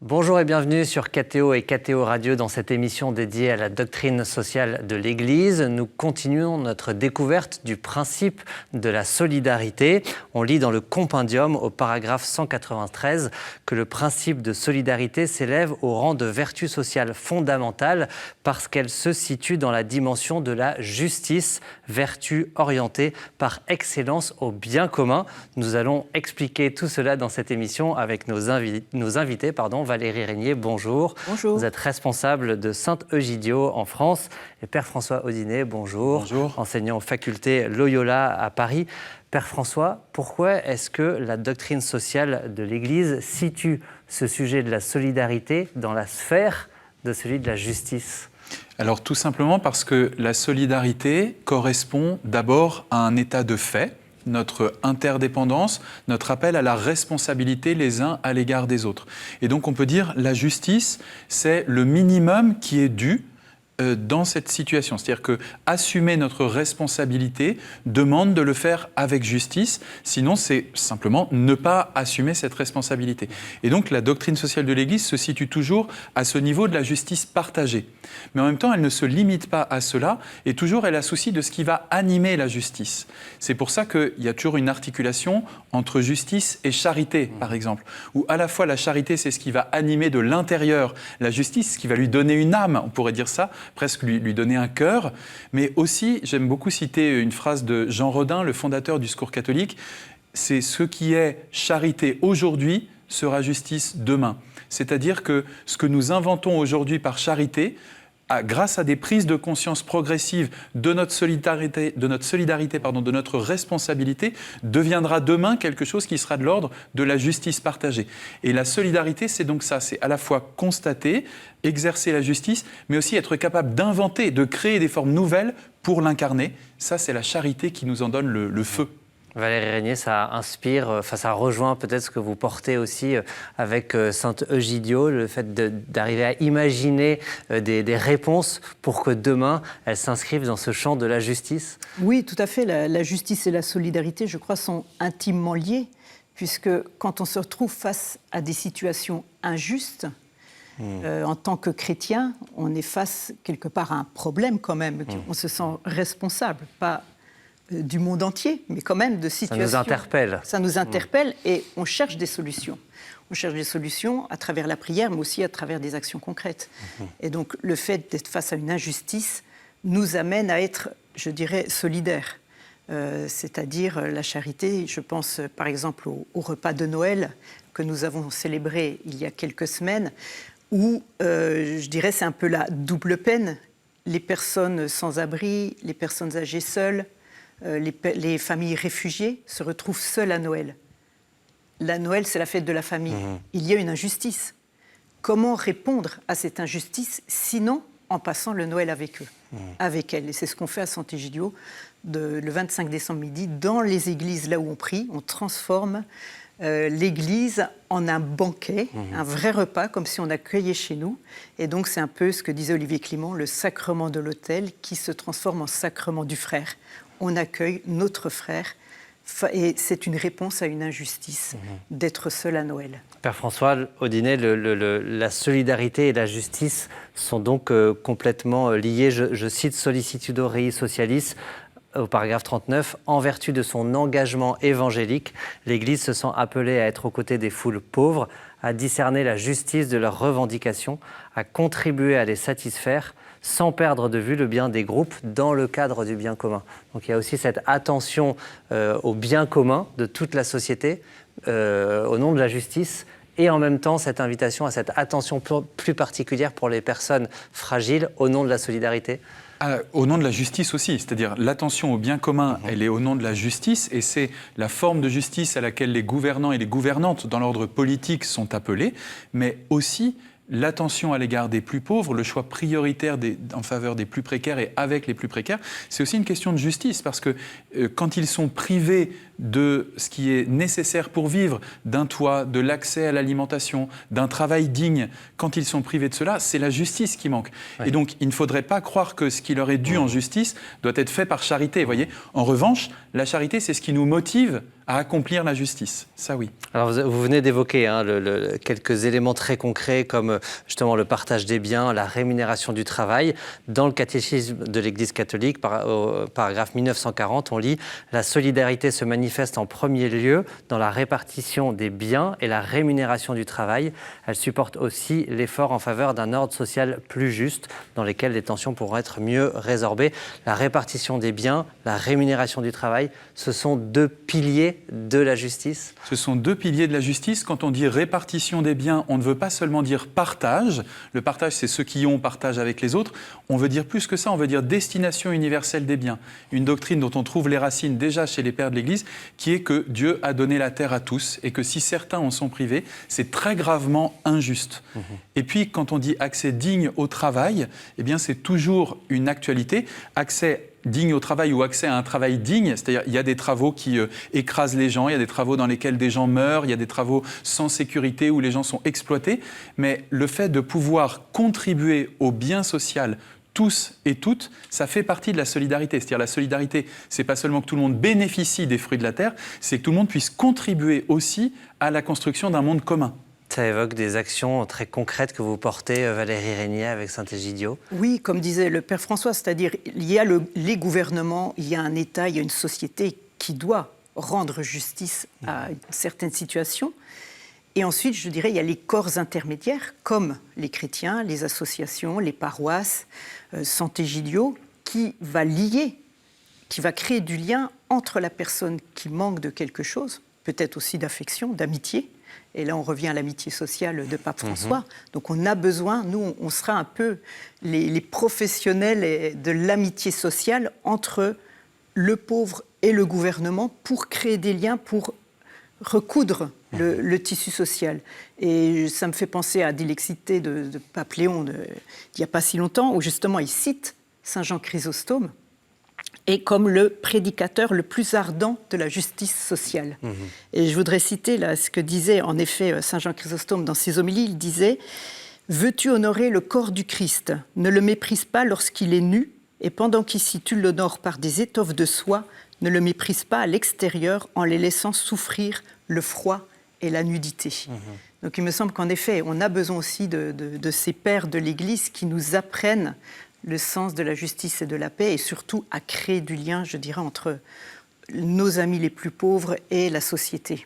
Bonjour et bienvenue sur KTO et KTO Radio dans cette émission dédiée à la doctrine sociale de l'Église. Nous continuons notre découverte du principe de la solidarité. On lit dans le Compendium au paragraphe 193 que le principe de solidarité s'élève au rang de vertu sociale fondamentale parce qu'elle se situe dans la dimension de la justice, vertu orientée par excellence au bien commun. Nous allons expliquer tout cela dans cette émission avec nos invités. Valérie Régnier, bonjour. Bonjour. Vous êtes responsable de Saint-Egidio en France. Et Père François Audinet, bonjour. Bonjour. Enseignant aux facultés Loyola à Paris. Père François, pourquoi est-ce que la doctrine sociale de l'Église situe ce sujet de la solidarité dans la sphère de celui de la justice ? Alors tout simplement parce que la solidarité correspond d'abord à un état de fait, notre interdépendance, notre appel à la responsabilité les uns à l'égard des autres. Et donc on peut dire la justice, c'est le minimum qui est dû dans cette situation. C'est-à-dire que assumer notre responsabilité demande de le faire avec justice, sinon c'est simplement ne pas assumer cette responsabilité. Et donc la doctrine sociale de l'Église se situe toujours à ce niveau de la justice partagée. Mais en même temps, elle ne se limite pas à cela et toujours elle a souci de ce qui va animer la justice. C'est pour ça qu'il y a toujours une articulation entre justice et charité, par exemple, où à la fois la charité, c'est ce qui va animer de l'intérieur la justice, ce qui va lui donner une âme, on pourrait dire ça, presque lui donner un cœur, mais aussi, j'aime beaucoup citer une phrase de Jean Rodin, le fondateur du Secours catholique, c'est ce qui est charité aujourd'hui sera justice demain. C'est-à-dire que ce que nous inventons aujourd'hui par charité, grâce à des prises de conscience progressives de notre solidarité, de notre responsabilité, deviendra demain quelque chose qui sera de l'ordre de la justice partagée. Et la solidarité, c'est donc ça, c'est à la fois constater, exercer la justice, mais aussi être capable d'inventer, de créer des formes nouvelles pour l'incarner. Ça, c'est la charité qui nous en donne le feu. Valérie Régnier, ça inspire, ça rejoint peut-être ce que vous portez aussi avec Saint-Egidio, le fait d'arriver à imaginer des réponses pour que demain, elles s'inscrivent dans ce champ de la justice. Oui, tout à fait. La justice et la solidarité, je crois, sont intimement liées, puisque quand on se retrouve face à des situations injustes, en tant que chrétien, on est face quelque part à un problème quand même. On se sent responsable, pas du monde entier, mais quand même de situations. Ça nous interpelle. Ça nous interpelle et on cherche des solutions. On cherche des solutions à travers la prière, mais aussi à travers des actions concrètes. Et donc, le fait d'être face à une injustice nous amène à être, je dirais, solidaires. C'est-à-dire la charité. Je pense, par exemple, au repas de Noël que nous avons célébré il y a quelques semaines, où, je dirais, c'est un peu la double peine. Les personnes sans abri, les personnes âgées seules, les familles réfugiées se retrouvent seules à Noël. La Noël, c'est la fête de la famille. Il y a une injustice. Comment répondre à cette injustice, sinon en passant le Noël avec eux, avec elles? Et c'est ce qu'on fait à Saint-Egidio le 25 décembre midi. Dans les églises, là où on prie, on transforme l'église en un banquet, un vrai repas, comme si on accueillait chez nous. Et donc, c'est un peu ce que disait Olivier Clément, le sacrement de l'autel qui se transforme en sacrement du frère. On accueille notre frère et c'est une réponse à une injustice d'être seul à Noël. Père François Audinet, la solidarité et la justice sont donc complètement liées. Je cite Sollicitudo Rei Socialis au paragraphe 39. En vertu de son engagement évangélique, l'Église se sent appelée à être aux côtés des foules pauvres, à discerner la justice de leurs revendications, à contribuer à les satisfaire, sans perdre de vue le bien des groupes dans le cadre du bien commun. Donc il y a aussi cette attention au bien commun de toute la société au nom de la justice et en même temps cette invitation à cette attention plus particulière pour les personnes fragiles au nom de la solidarité. Au nom de la justice aussi, c'est-à-dire l'attention au bien commun, elle est au nom de la justice et c'est la forme de justice à laquelle les gouvernants et les gouvernantes dans l'ordre politique sont appelés, mais aussi l'attention à l'égard des plus pauvres, le choix prioritaire en faveur des plus précaires et avec les plus précaires, c'est aussi une question de justice parce que quand ils sont privés de ce qui est nécessaire pour vivre, d'un toit, de l'accès à l'alimentation, d'un travail digne, quand ils sont privés de cela, c'est la justice qui manque. Ouais. Et donc, il ne faudrait pas croire que ce qui leur est dû en justice doit être fait par charité. Vous voyez ? En revanche, la charité, c'est ce qui nous motive à accomplir la justice. Ça, oui. Alors, vous venez d'évoquer quelques éléments très concrets comme justement le partage des biens, la rémunération du travail. Dans le catéchisme de l'Église catholique, au paragraphe 1940, on lit « La solidarité se manifeste en premier lieu dans la répartition des biens et la rémunération du travail. Elle supporte aussi l'effort en faveur d'un ordre social plus juste dans lequel les tensions pourront être mieux résorbées. » La répartition des biens, la rémunération du travail, ce sont deux piliers de la justice. Ce sont deux piliers de la justice. Quand on dit répartition des biens, on ne veut pas seulement dire partage. Le partage, c'est ceux qui ont partage avec les autres. On veut dire plus que ça, on veut dire destination universelle des biens. Une doctrine dont on trouve les racines déjà chez les pères de l'Église, qui est que Dieu a donné la terre à tous et que si certains en sont privés, c'est très gravement injuste. Et puis, quand on dit accès digne au travail, eh bien, c'est toujours une actualité. Accès digne au travail ou accès à un travail digne, c'est-à-dire il y a des travaux qui écrasent les gens, il y a des travaux dans lesquels des gens meurent, il y a des travaux sans sécurité où les gens sont exploités, mais le fait de pouvoir contribuer au bien social tous et toutes, ça fait partie de la solidarité. C'est-à-dire la solidarité, c'est pas seulement que tout le monde bénéficie des fruits de la terre, c'est que tout le monde puisse contribuer aussi à la construction d'un monde commun. Ça évoque des actions très concrètes que vous portez, Valérie Régnier, avec Saint-Égidio. Oui, comme disait le Père François, c'est-à-dire il y a les gouvernements, il y a un État, il y a une société qui doit rendre justice à une certaine situation. Et ensuite, je dirais, il y a les corps intermédiaires, comme les chrétiens, les associations, les paroisses, Saint-Égidio, qui va lier, qui va créer du lien entre la personne qui manque de quelque chose, peut-être aussi d'affection, d'amitié. Et là, on revient à l'amitié sociale de Pape François. Donc, on a besoin, nous, on sera un peu les professionnels de l'amitié sociale entre le pauvre et le gouvernement pour créer des liens, pour recoudre le tissu social. Et ça me fait penser à Dilexité de Pape Léon il n'y a pas si longtemps, où justement, il cite Saint Jean Chrysostome et comme le prédicateur le plus ardent de la justice sociale. Et je voudrais citer là, ce que disait en effet Saint Jean Chrysostome dans ses homélies. Il disait « Veux-tu honorer le corps du Christ ? Ne le méprise pas lorsqu'il est nu, et pendant qu'ici tu l'honores par des étoffes de soie, ne le méprise pas à l'extérieur en les laissant souffrir le froid et la nudité. » Donc il me semble qu'en effet, on a besoin aussi de ces pères de l'Église qui nous apprennent le sens de la justice et de la paix, et surtout à créer du lien, je dirais, entre nos amis les plus pauvres et la société.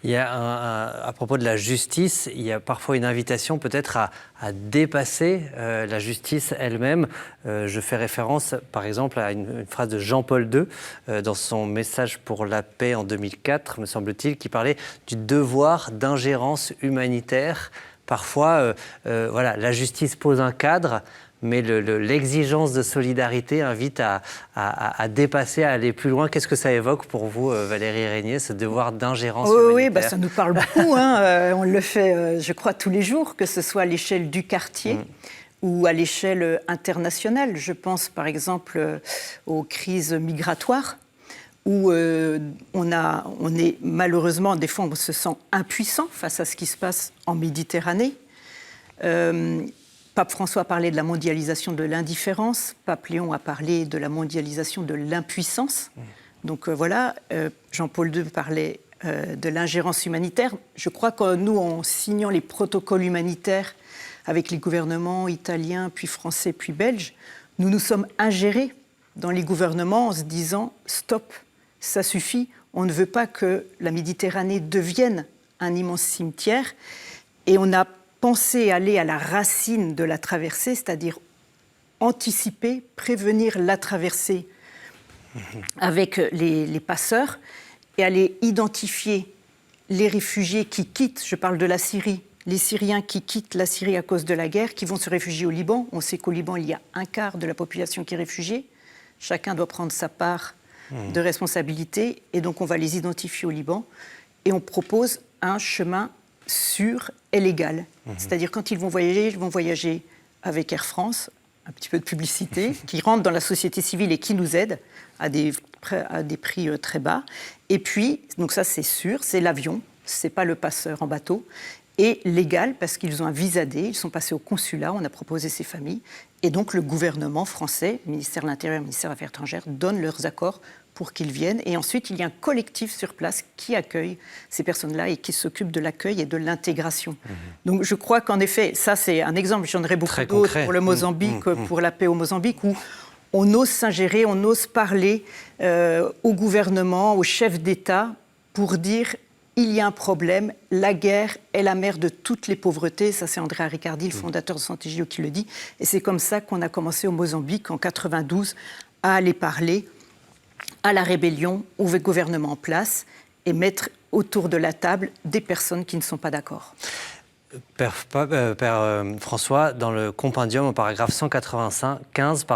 Il y a à propos de la justice, il y a parfois une invitation peut-être à dépasser la justice elle-même. Je fais référence par exemple à une phrase de Jean-Paul II dans son message pour la paix en 2004, me semble-t-il, qui parlait du devoir d'ingérence humanitaire. Parfois, la justice pose un cadre, mais l'exigence de solidarité invite à dépasser, à aller plus loin. Qu'est-ce que ça évoque pour vous, Valérie Régnier, ce devoir d'ingérence humanitaire ? Oui, ça nous parle beaucoup. On le fait, je crois, tous les jours, que ce soit à l'échelle du quartier ou à l'échelle internationale. Je pense, par exemple, aux crises migratoires, où on est malheureusement, des fois, on se sent impuissant face à ce qui se passe en Méditerranée. Pape François a parlé de la mondialisation de l'indifférence, Pape Léon a parlé de la mondialisation de l'impuissance. Donc Jean-Paul II parlait de l'ingérence humanitaire. Je crois que nous, en signant les protocoles humanitaires avec les gouvernements italiens, puis français, puis belges, nous nous sommes ingérés dans les gouvernements en se disant « stop, ça suffit, on ne veut pas que la Méditerranée devienne un immense cimetière ». Et on a pensé aller à la racine de la traversée, c'est-à-dire anticiper, prévenir la traversée avec les passeurs et aller identifier les réfugiés qui quittent, je parle de la Syrie, les Syriens qui quittent la Syrie à cause de la guerre, qui vont se réfugier au Liban. On sait qu'au Liban, il y a un quart de la population qui est réfugiée. Chacun doit prendre sa part de responsabilité. Et donc, on va les identifier au Liban. Et on propose un chemin sûr et légal. C'est-à-dire, quand ils vont voyager avec Air France, un petit peu de publicité, qui rentre dans la société civile et qui nous aide à des prix très bas. Et puis, donc ça c'est sûr, c'est l'avion, c'est pas le passeur en bateau. Et légal, parce qu'ils ont un visa D, ils sont passés au consulat, on a proposé ces familles. Et donc le gouvernement français, le ministère de l'Intérieur et le ministère des Affaires étrangères, donnent leurs accords pour qu'ils viennent. Et ensuite, il y a un collectif sur place qui accueille ces personnes-là et qui s'occupe de l'accueil et de l'intégration. Donc je crois qu'en effet, ça c'est un exemple, j'en aurais beaucoup d'autres pour le Mozambique, pour la paix au Mozambique, où on ose s'ingérer, on ose parler au gouvernement, aux chefs d'État, pour dire il y a un problème, la guerre est la mère de toutes les pauvretés. Ça, c'est Andrea Riccardi, le fondateur de Sant'Egidio, qui le dit. Et c'est comme ça qu'on a commencé au Mozambique, en 92, à aller parler à la rébellion, au gouvernement en place, et mettre autour de la table des personnes qui ne sont pas d'accord. Père François, dans le compendium au paragraphe 195,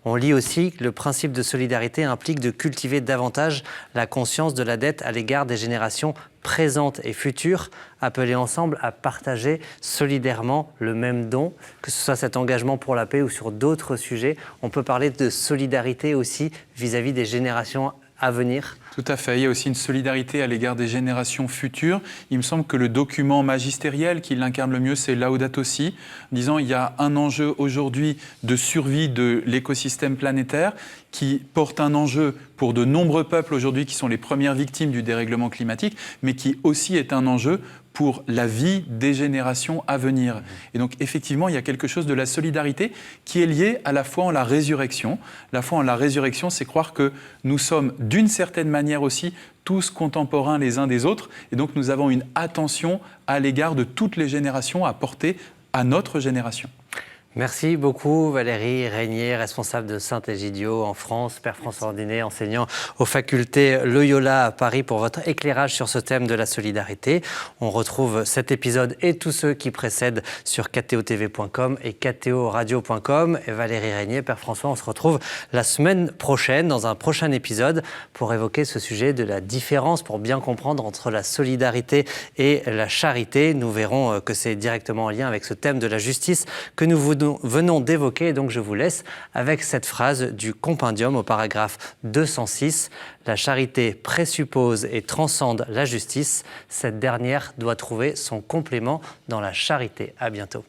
on lit aussi que le principe de solidarité implique de cultiver davantage la conscience de la dette à l'égard des générations présentes et futures, appelées ensemble à partager solidairement le même don, que ce soit cet engagement pour la paix ou sur d'autres sujets. On peut parler de solidarité aussi vis-à-vis des générations à venir. Tout à fait. Il y a aussi une solidarité à l'égard des générations futures. Il me semble que le document magistériel qui l'incarne le mieux, c'est Laudato Si, disant il y a un enjeu aujourd'hui de survie de l'écosystème planétaire qui porte un enjeu pour de nombreux peuples aujourd'hui qui sont les premières victimes du dérèglement climatique, mais qui aussi est un enjeu pour la vie des générations à venir. Et donc, effectivement, il y a quelque chose de la solidarité qui est lié à la foi en la résurrection. La foi en la résurrection, c'est croire que nous sommes, d'une certaine manière aussi, tous contemporains les uns des autres. Et donc, nous avons une attention à l'égard de toutes les générations à porter à notre génération. Merci beaucoup Valérie Régnier, responsable de Sant'Egidio en France, Père François Ordinet, enseignant aux facultés Loyola à Paris, pour votre éclairage sur ce thème de la solidarité. On retrouve cet épisode et tous ceux qui précèdent sur ktotv.com et ktoradio.com. Et Valérie Régnier, Père François, on se retrouve la semaine prochaine dans un prochain épisode pour évoquer ce sujet de la différence, pour bien comprendre entre la solidarité et la charité. Nous verrons que c'est directement en lien avec ce thème de la justice que nous venons d'évoquer. Donc je vous laisse avec cette phrase du compendium au paragraphe 206. La charité présuppose et transcende la justice. Cette dernière doit trouver son complément dans la charité. À bientôt.